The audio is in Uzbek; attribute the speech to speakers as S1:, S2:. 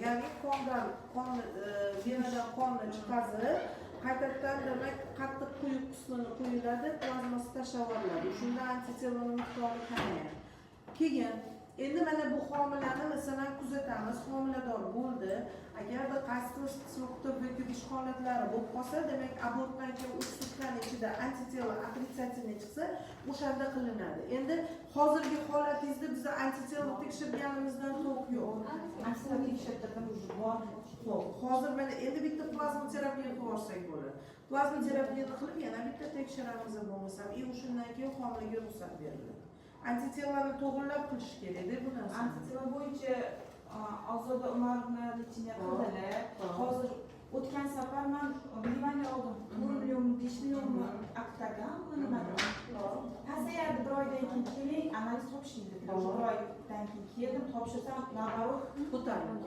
S1: ya'ni venadan qonni chiqazib, qaytadan demak qattiq quyuq qismini quyiladi, plazmasi tashlab yuboriladi. Shunda antiteloni miqdori kamayadi. Keyin endi mana bu homilani masalan kuzatamiz, homilador bo'ldi. Agarda qaysi qismi quturib holatlari bo'lib qolsa, demak abortdan keyin 3 sutkan ichida antitelo otritsательный chiqsa, o'shanda qilinadi. Endi hozirgi holatingizda biz antitelo tekshirganimizdan to'q yo'q.
S2: Antitelo tekshirtirdim уже bor.
S1: Xo'p, hozir mana endi bitta plazma terapiya qilsak bo'ladi. Plazma terapiyani qilib yana bitta tekshiramiz bo'lmasam, o'shundan keyin homilaga ruxsat beriladi. Antiteloni to'g'irlab qilish kerak deb bu narsa.
S2: Antitelo bo'yicha Ozoda Umarovna lecheniya qildilar. Hozir o'tgan safar men vнимание oldim. 4 million, 5 million aktaga nimadir. Pasayadi bir oydan keyin keling, analiz topshirdik. Bir oydan keyin keldim, topshirsam nabarot
S1: ko'tarildi.